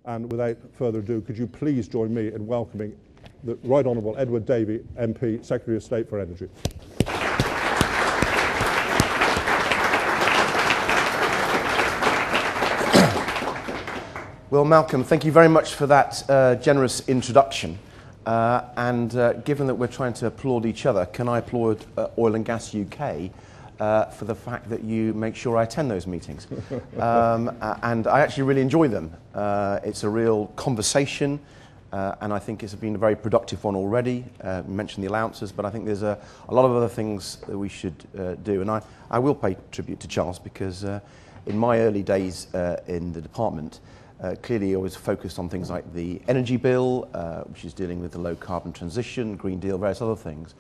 And without further ado, could you please join me in welcoming the Right Honourable Edward Davey, MP, Secretary of State for Energy. Well, Malcolm, thank you very much for that generous introduction. Given that we're trying to applaud each other, can I applaud Oil and Gas UK for the fact that you make sure I attend those meetings? And I actually really enjoy them. It's a real conversation, and I think it's been a very productive one already. You mentioned the allowances, but I think there's a lot of other things that we should do. And I will pay tribute to Charles, because in my early days in the department, clearly I was focused on things like the energy bill, which is dealing with the low carbon transition, Green Deal, various other things.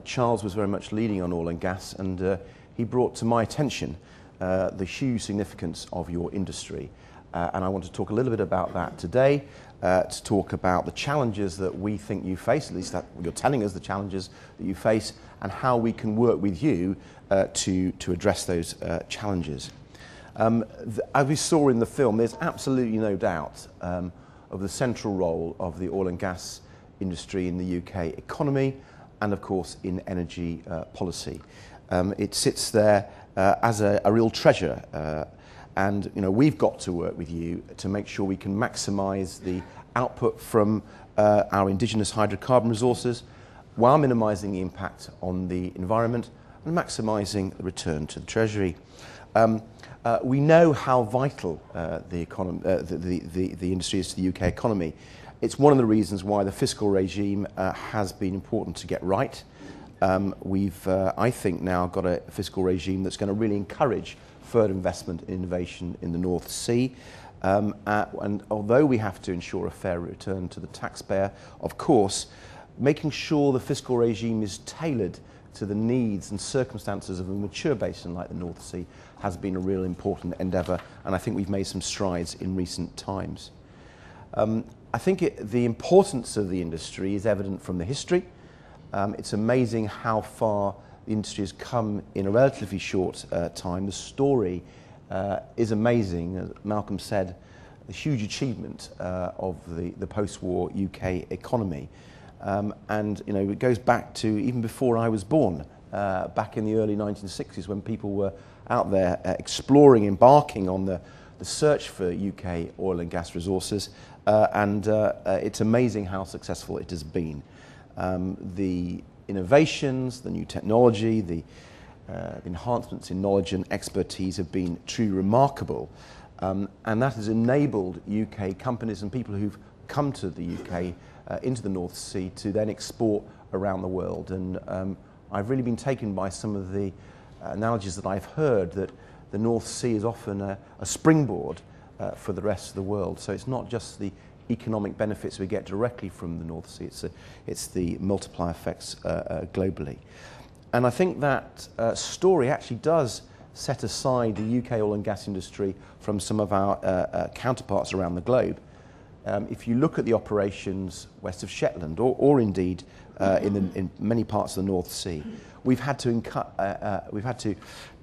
Charles was very much leading on oil and gas, and he brought to my attention the huge significance of your industry. And I want to talk a little bit about that today, to talk about the challenges that we think you face, at least that you're telling us the challenges that you face, and how we can work with you to address those challenges. As we saw in the film, there's absolutely no doubt of the central role of the oil and gas industry in the UK economy, and of course in energy policy. It sits there as a real treasure, and we've got to work with you to make sure we can maximise the output from our indigenous hydrocarbon resources, while minimising the impact on the environment and maximising the return to the Treasury. We know how vital the industry is to the UK economy. It's one of the reasons why the fiscal regime has been important to get right. We've, I think, now got a fiscal regime that's going to really encourage further investment in innovation in the North Sea. And although we have to ensure a fair return to the taxpayer, of course, making sure the fiscal regime is tailored to the needs and circumstances of a mature basin like the North Sea has been a real important endeavour, and I think we've made some strides in recent times. I think the importance of the industry is evident from the history. It's amazing how far the industry has come in a relatively short time. The story is amazing. As Malcolm said, the huge achievement of the post-war UK economy. And it goes back to even before I was born, back in the early 1960s, when people were out there exploring, embarking on the search for UK oil and gas resources, and it's amazing how successful it has been. The innovations, the new technology, the enhancements in knowledge and expertise have been truly remarkable, and that has enabled UK companies and people who've come to the UK into the North Sea to then export around the world. And I've really been taken by some of the analogies that I've heard, that the North Sea is often a springboard for the rest of the world. So it's not just the economic benefits we get directly from the North Sea, it's the multiplier effects globally. And I think that story actually does set aside the UK oil and gas industry from some of our counterparts around the globe. If you look at the operations west of Shetland, or indeed in many parts of the North Sea, we've had to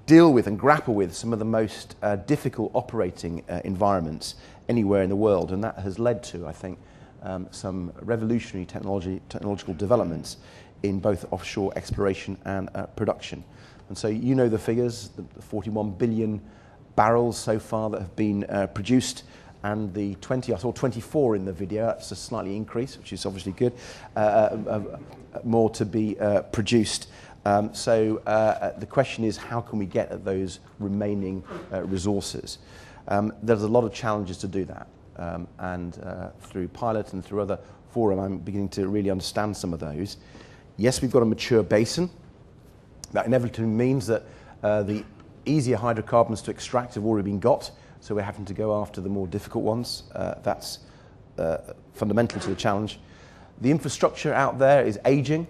deal with and grapple with some of the most difficult operating environments anywhere in the world, and that has led to, I think, some revolutionary technological developments in both offshore exploration and production. And so you know the figures, the 41 billion barrels so far that have been produced, and the 20, I saw 24 in the video, that's a slightly increase, which is obviously good, more to be produced. So the question is, how can we get at those remaining resources? There's a lot of challenges to do that, and through pilot and through other fora, I'm beginning to really understand some of those. Yes, we've got a mature basin. That inevitably means that the easier hydrocarbons to extract have already been got, so we're having to go after the more difficult ones. That's fundamental to the challenge. The infrastructure out there is aging.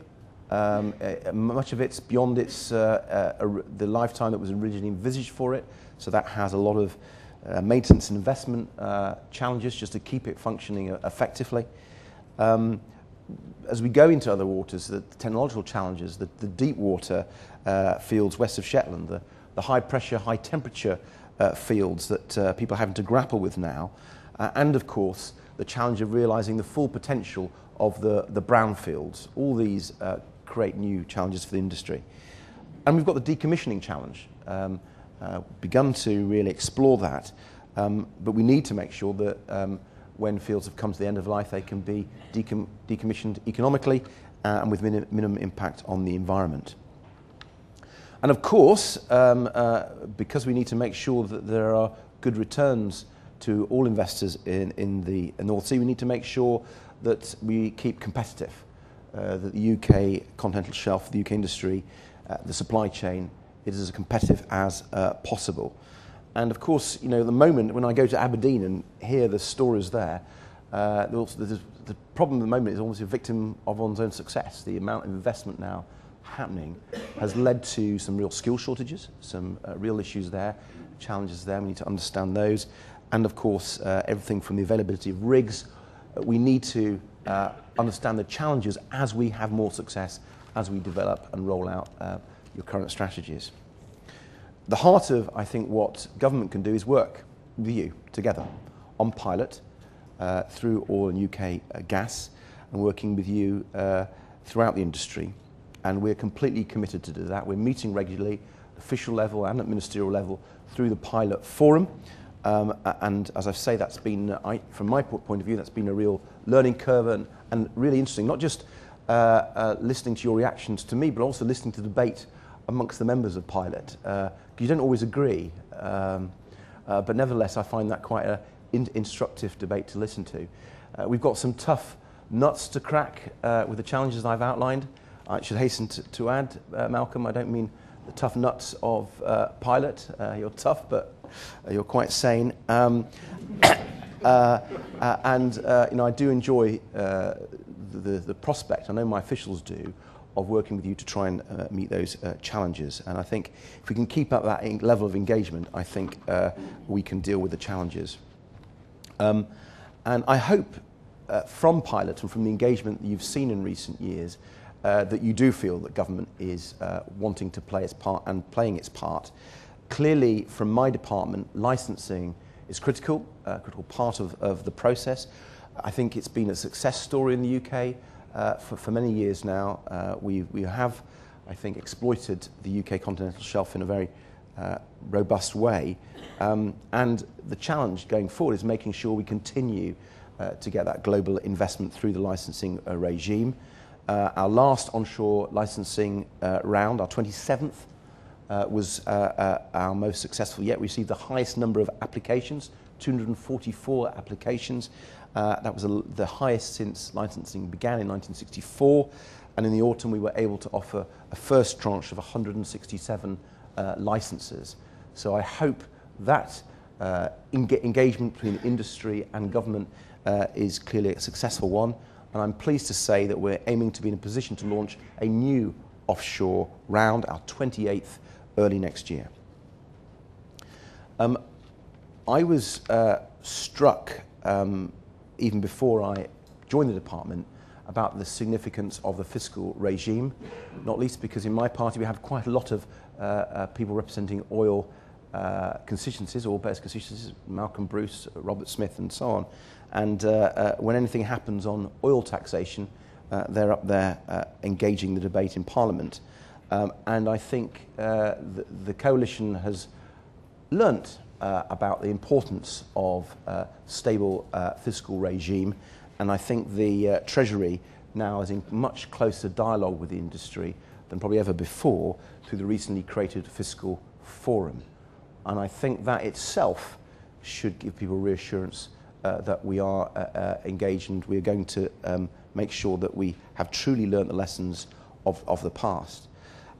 Much of it's beyond the lifetime that was originally envisaged for it, so that has a lot of maintenance and investment challenges just to keep it functioning effectively. As we go into other waters, the technological challenges, the deep water fields west of Shetland, the high pressure, high temperature fields that people are having to grapple with now, and of course the challenge of realising the full potential of the brownfields. All these create new challenges for the industry. And we've got the decommissioning challenge. Begun to really explore that, but we need to make sure that when fields have come to the end of life, they can be decommissioned economically and with minimum impact on the environment. And of course, because we need to make sure that there are good returns to all investors in the North Sea, we need to make sure that we keep competitive, that the UK continental shelf, the UK industry, the supply chain is as competitive as possible. And of course, you know, at the moment when I go to Aberdeen and hear the stories there, the problem at the moment is almost a victim of one's own success. The amount of investment now happening has led to some real skill shortages, some real issues there, challenges there. We need to understand those. And of course, everything from the availability of rigs. We need to understand the challenges as we have more success, as we develop and roll out your current strategies. The heart of, I think, what government can do is work with you together on pilot through oil and UK gas, and working with you throughout the industry. And we're completely committed to do that. We're meeting regularly at official level and at ministerial level through the pilot forum. And as I say, that's been, from my point of view, that's been a real learning curve and really interesting, not just listening to your reactions to me, but also listening to debate amongst the members of Pilot. You don't always agree, but nevertheless, I find that quite an instructive debate to listen to. We've got some tough nuts to crack with the challenges I've outlined. I should hasten to add, Malcolm, I don't mean the tough nuts of Pilot. You're tough, but you're quite sane. And you know, I do enjoy the prospect, I know my officials do, of working with you to try and meet those challenges. And I think if we can keep up that level of engagement, I think we can deal with the challenges. And I hope from Pilot and from the engagement that you've seen in recent years, that you do feel that government is wanting to play its part and playing its part. Clearly, from my department, licensing is critical, a critical part of the process. I think it's been a success story in the UK for many years now. We have, I think, exploited the UK continental shelf in a very robust way. And the challenge going forward is making sure we continue to get that global investment through the licensing regime. Our last onshore licensing round, our 27th, was our most successful yet. We received the highest number of applications, 244 applications. That was the highest since licensing began in 1964. And in the autumn, we were able to offer a first tranche of 167 licenses. So I hope that engagement between industry and government is clearly a successful one. And I'm pleased to say that we're aiming to be in a position to launch a new offshore round, our 28th, early next year. I was struck, even before I joined the department, about the significance of the fiscal regime, not least because in my party we have quite a lot of people representing oil constituencies, oil-based constituencies, Malcolm Bruce, Robert Smith and so on. And when anything happens on oil taxation, they're up there engaging the debate in Parliament. And I think the coalition has learnt about the importance of stable fiscal regime, and I think the Treasury now is in much closer dialogue with the industry than probably ever before through the recently created Fiscal Forum. And I think that itself should give people reassurance that we are engaged, and we are going to make sure that we have truly learnt the lessons of the past.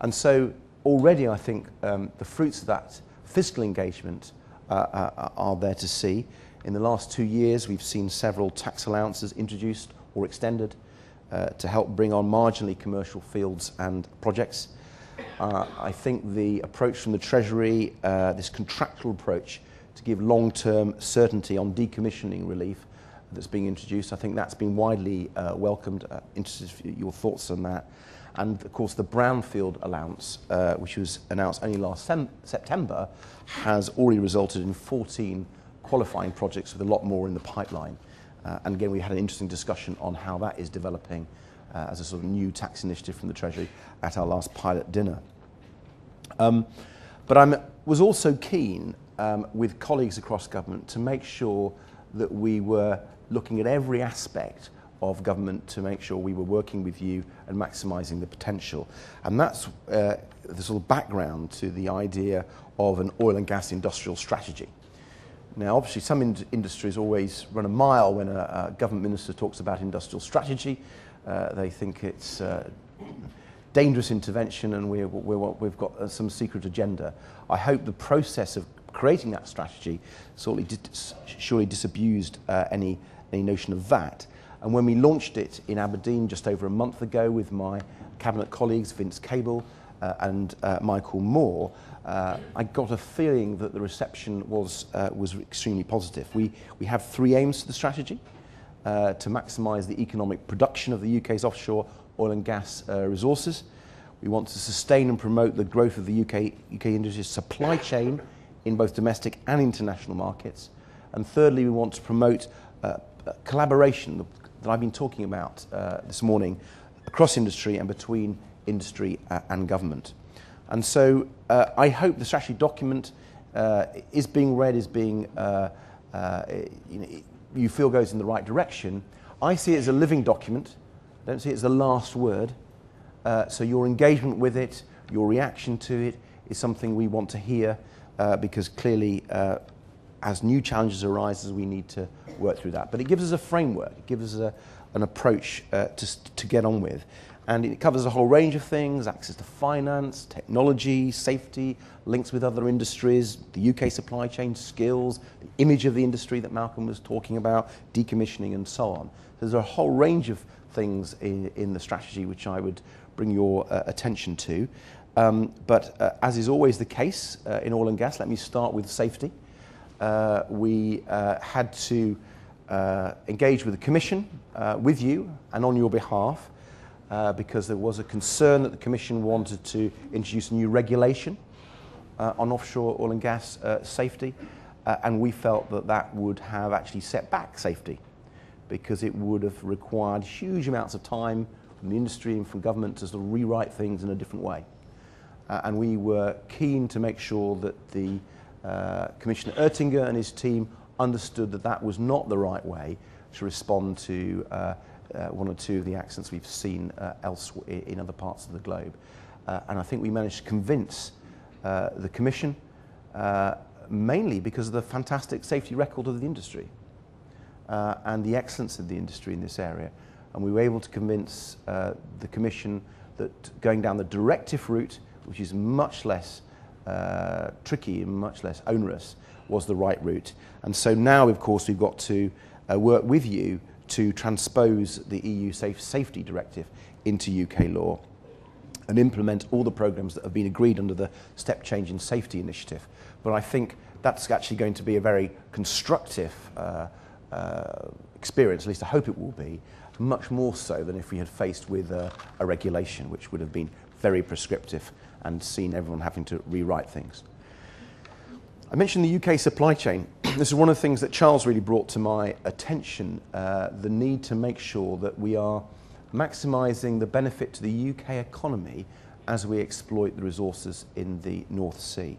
And so already I think the fruits of that fiscal engagement are there to see. In the last 2 years, we've seen several tax allowances introduced or extended to help bring on marginally commercial fields and projects. I think the approach from the Treasury, this contractual approach to give long-term certainty on decommissioning relief that's being introduced, I think that's been widely welcomed. Interested in your thoughts on that. And of course the brownfield allowance, which was announced only last September, has already resulted in 14 qualifying projects with a lot more in the pipeline. And again, we had an interesting discussion on how that is developing as a sort of new tax initiative from the Treasury at our last pilot dinner. But I was also keen with colleagues across government to make sure that we were looking at every aspect of government to make sure we were working with you and maximising the potential. And that's the sort of background to the idea of an oil and gas industrial strategy. Now, obviously, some industries always run a mile when a government minister talks about industrial strategy. They think it's dangerous intervention and we've got some secret agenda. I hope the process of creating that strategy surely disabused any notion of that. And when we launched it in Aberdeen just over a month ago with my cabinet colleagues, Vince Cable and Michael Moore, I got a feeling that the reception was extremely positive. We have three aims to the strategy: to maximise the economic production of the UK's offshore oil and gas resources. We want to sustain and promote the growth of the UK industry's supply chain in both domestic and international markets. And thirdly, we want to promote collaboration that I've been talking about this morning across industry and between industry and government. And so I hope the strategy document is being read, you feel goes in the right direction. I see it as a living document. I don't see it as the last word. So your engagement with it, your reaction to it is something we want to hear because clearly as new challenges arise, we need to work through that. But it gives us a framework, it gives us an approach to get on with. And it covers a whole range of things: access to finance, technology, safety, links with other industries, the UK supply chain, skills, the image of the industry that Malcolm was talking about, decommissioning and so on. There's a whole range of things in the strategy which I would bring your attention to. But as is always the case in oil and gas, let me start with safety. We had to engage with the Commission, with you and on your behalf, because there was a concern that the Commission wanted to introduce a new regulation on offshore oil and gas safety, and we felt that that would have actually set back safety because it would have required huge amounts of time from the industry and from government to sort of rewrite things in a different way. And we were keen to make sure that the Commissioner Oettinger and his team understood that that was not the right way to respond to one or two of the accidents we've seen elsewhere in other parts of the globe. And I think we managed to convince the Commission, mainly because of the fantastic safety record of the industry and the excellence of the industry in this area. And we were able to convince the Commission that going down the directive route, which is much less tricky and much less onerous, was the right route. And so now, of course, we've got to work with you to transpose the EU Safety Directive into UK law and implement all the programmes that have been agreed under the Step Change in Safety Initiative. But I think that's actually going to be a very constructive experience, at least I hope it will be, much more so than if we had faced with a regulation, which would have been very prescriptive and seen everyone having to rewrite things. I mentioned the UK supply chain. This is one of the things that Charles really brought to my attention, the need to make sure that we are maximising the benefit to the UK economy as we exploit the resources in the North Sea.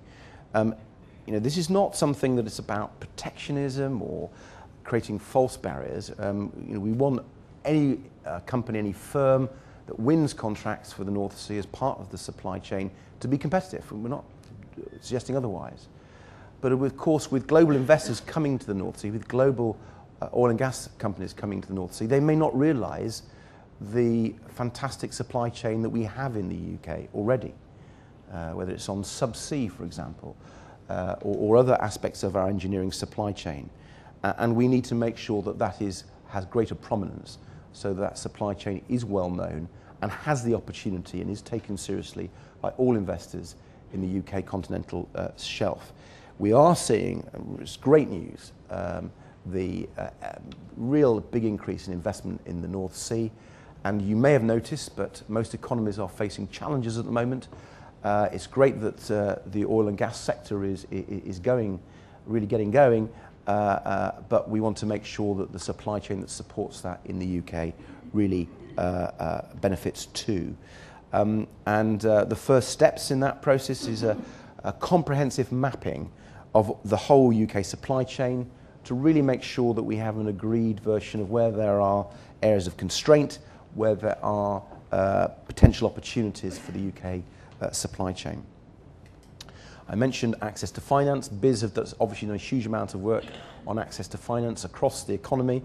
This is not something that is about protectionism or creating false barriers. We want any company, any firm that wins contracts for the North Sea as part of the supply chain to be competitive. We're not suggesting otherwise. But of course, with global investors coming to the North Sea, with global oil and gas companies coming to the North Sea, they may not realise the fantastic supply chain that we have in the UK already, whether it's on subsea, for example, or other aspects of our engineering supply chain. And we need to make sure that that has greater prominence so that supply chain is well known and has the opportunity and is taken seriously by all investors in the UK continental shelf. We are seeing, it's great news, the real big increase in investment in the North Sea. And you may have noticed, but most economies are facing challenges at the moment. It's great that the oil and gas sector is really getting going, but we want to make sure that the supply chain that supports that in the UK really benefits too. The first steps in that process is a comprehensive mapping of the whole UK supply chain to really make sure that we have an agreed version of where there are areas of constraint, where there are potential opportunities for the UK supply chain. I mentioned access to finance. BIS have obviously done a huge amount of work on access to finance across the economy.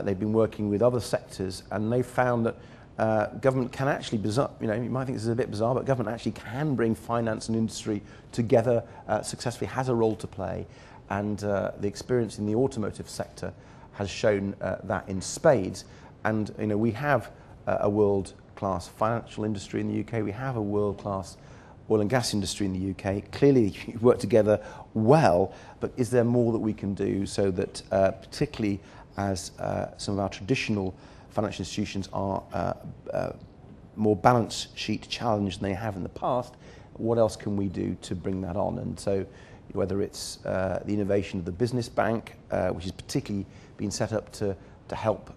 They've been working with other sectors, and they've found that government can actually, you might think this is a bit bizarre, but government actually can bring finance and industry together successfully, has a role to play, and the experience in the automotive sector has shown that in spades. And we have a world-class financial industry in the UK, we have a world-class oil and gas industry in the UK. Clearly you work together well, but is there more that we can do so that particularly as some of our traditional financial institutions are more balance sheet challenged than they have in the past, what else can we do to bring that on? And so whether it's the innovation of the business bank, which is particularly been set up to help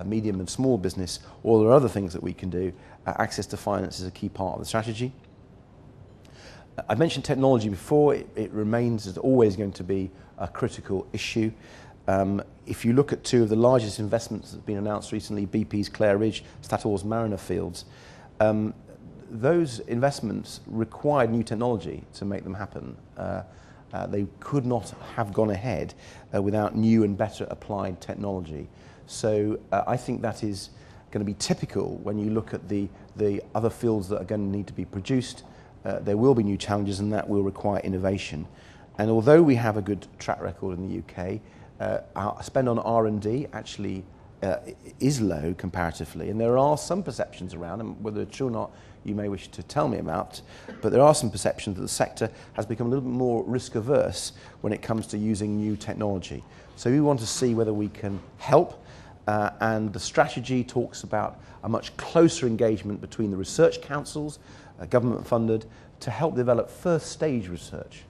medium and small business, or there are other things that we can do, access to finance is a key part of the strategy. I mentioned technology before. It remains as always going to be a critical issue. If you look at two of the largest investments that have been announced recently, BP's Clare Ridge, Statoil's Mariner fields, those investments required new technology to make them happen. They could not have gone ahead without new and better applied technology. So I think that is going to be typical when you look at the other fields that are going to need to be produced. There will be new challenges, and that will require innovation. And although we have a good track record in the UK, our spend on R&D actually is low comparatively, and there are some perceptions around, and whether it's true or not you may wish to tell me about, but there are some perceptions that the sector has become a little bit more risk averse when it comes to using new technology. So we want to see whether we can help, and the strategy talks about a much closer engagement between the research councils, government funded, to help develop first stage research.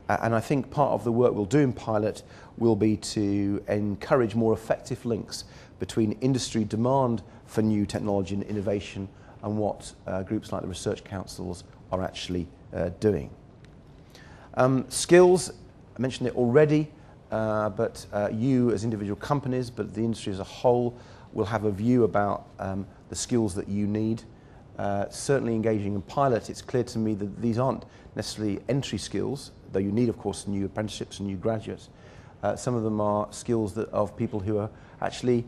And I think part of the work we'll do in pilot will be to encourage more effective links between industry demand for new technology and innovation and what groups like the research councils are actually doing. Skills, I mentioned it already, but you as individual companies, but the industry as a whole, will have a view about the skills that you need. Certainly engaging in pilot, it's clear to me that these aren't necessarily entry skills, though you need, of course, new apprenticeships and new graduates. Some of them are skills of people who are actually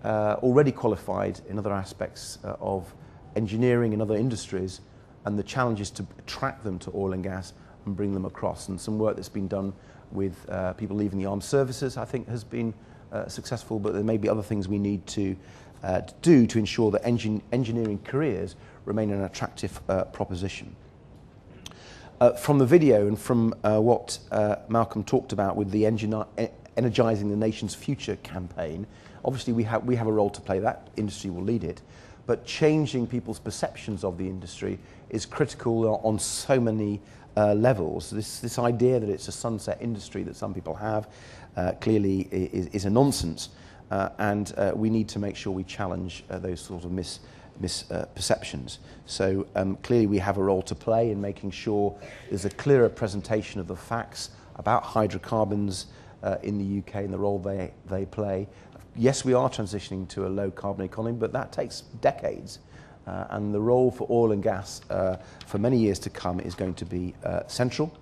already qualified in other aspects of engineering and other industries, and the challenge is to attract them to oil and gas and bring them across. And some work that's been done with people leaving the armed services, I think, has been successful, but there may be other things we need to do to ensure that engineering careers remain an attractive proposition. From the video and from what Malcolm talked about with the Energising the Nation's Future campaign, obviously we have a role to play. That industry will lead it, but changing people's perceptions of the industry is critical on so many levels. This idea that it's a sunset industry that some people have clearly is a nonsense, and we need to make sure we challenge those sort of misperceptions. So clearly we have a role to play in making sure there's a clearer presentation of the facts about hydrocarbons in the UK and the role they play. Yes, we are transitioning to a low carbon economy, but that takes decades. And the role for oil and gas for many years to come is going to be central.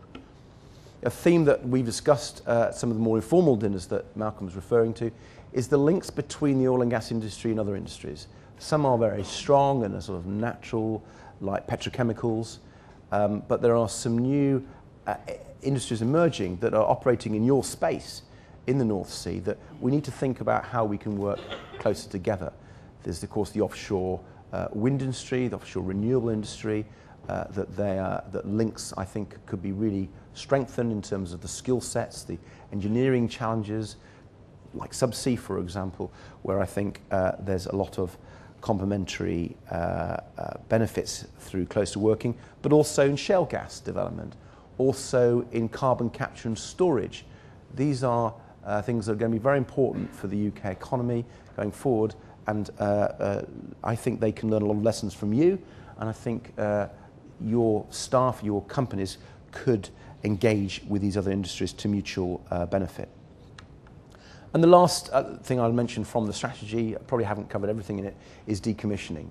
A theme that we've discussed at some of the more informal dinners that Malcolm was referring to is the links between the oil and gas industry and other industries. Some are very strong and are sort of natural, like petrochemicals, but there are some new industries emerging that are operating in your space in the North Sea that we need to think about how we can work closer together. There's, of course, the offshore wind industry, the offshore renewable industry, that links, I think, could be really strengthened in terms of the skill sets, the engineering challenges, like subsea, for example, where I think there's a lot of complementary benefits through closer working, but also in shale gas development, also in carbon capture and storage. These are things that are going to be very important for the UK economy going forward, and I think they can learn a lot of lessons from you, and I think your staff, your companies could engage with these other industries to mutual benefit. And the last thing I'll mention from the strategy, I probably haven't covered everything in it, is decommissioning.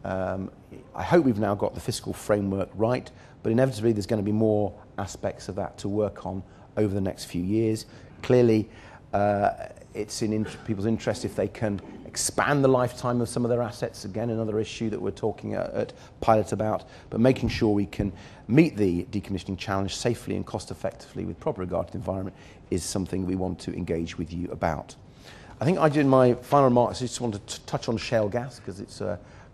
I hope we've now got the fiscal framework right, but inevitably there's going to be more aspects of that to work on over the next few years. Clearly, it's in people's interest if they can expand the lifetime of some of their assets. Again, another issue that we're talking at Pilot about, but making sure we can meet the decommissioning challenge safely and cost effectively with proper regard to the environment is something we want to engage with you about. I think I did in my final remarks, I just wanted to touch on shale gas because it's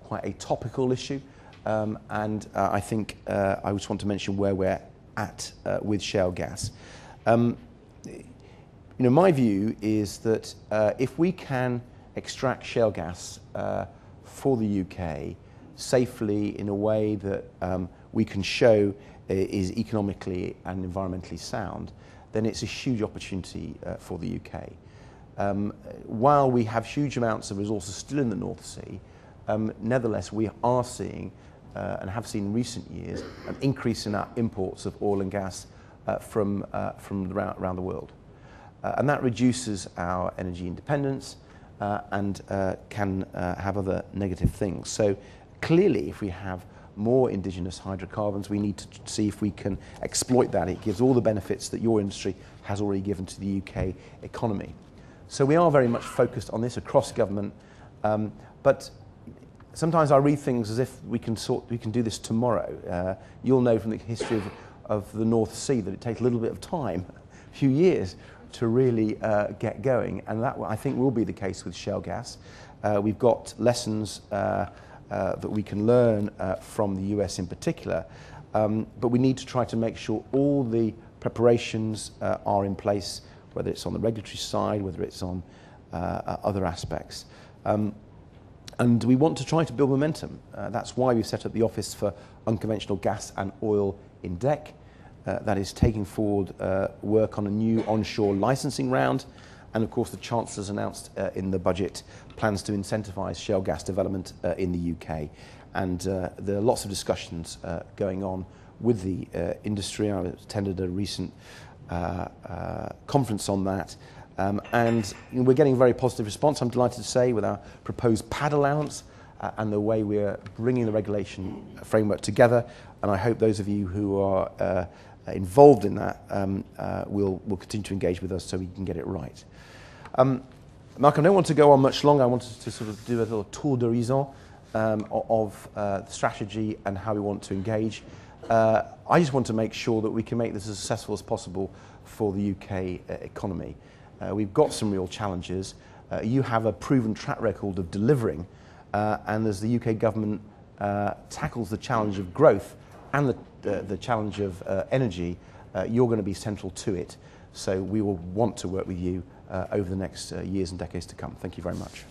quite a topical issue, and I think I just want to mention where we're at with shale gas. You know, my view is that if we can extract shale gas for the UK safely in a way that we can show is economically and environmentally sound, then it's a huge opportunity for the UK. While we have huge amounts of resources still in the North Sea, nevertheless we are seeing and have seen in recent years an increase in our imports of oil and gas from around the world. And that reduces our energy independence and can have other negative things. So clearly, if we have more indigenous hydrocarbons, we need to see if we can exploit that. It gives all the benefits that your industry has already given to the UK economy. So we are very much focused on this across government, but sometimes I read things as if we can do this tomorrow. You'll know from the history of the North Sea that it takes a little bit of time, a few years, to really get going, and that I think will be the case with shale gas. We've got lessons that we can learn from the US in particular, but we need to try to make sure all the preparations are in place, whether it's on the regulatory side, whether it's on other aspects. And we want to try to build momentum. That's why we've set up the Office for Unconventional Gas and Oil in DEC. That is taking forward work on a new onshore licensing round, and of course the Chancellor's announced in the budget plans to incentivise shale gas development in the UK, and there are lots of discussions going on with the industry. I attended a recent conference on that, and we're getting a very positive response, I'm delighted to say, with our proposed pad allowance and the way we're bringing the regulation framework together, and I hope those of you who are involved in that will continue to engage with us so we can get it right. Mark, I don't want to go on much longer. I wanted to sort of do a little tour d'horizon of the strategy and how we want to engage. I just want to make sure that we can make this as successful as possible for the UK economy. We've got some real challenges. You have a proven track record of delivering, and as the UK government tackles the challenge of growth and the challenge of energy, you're going to be central to it. So we will want to work with you over the next years and decades to come. Thank you very much.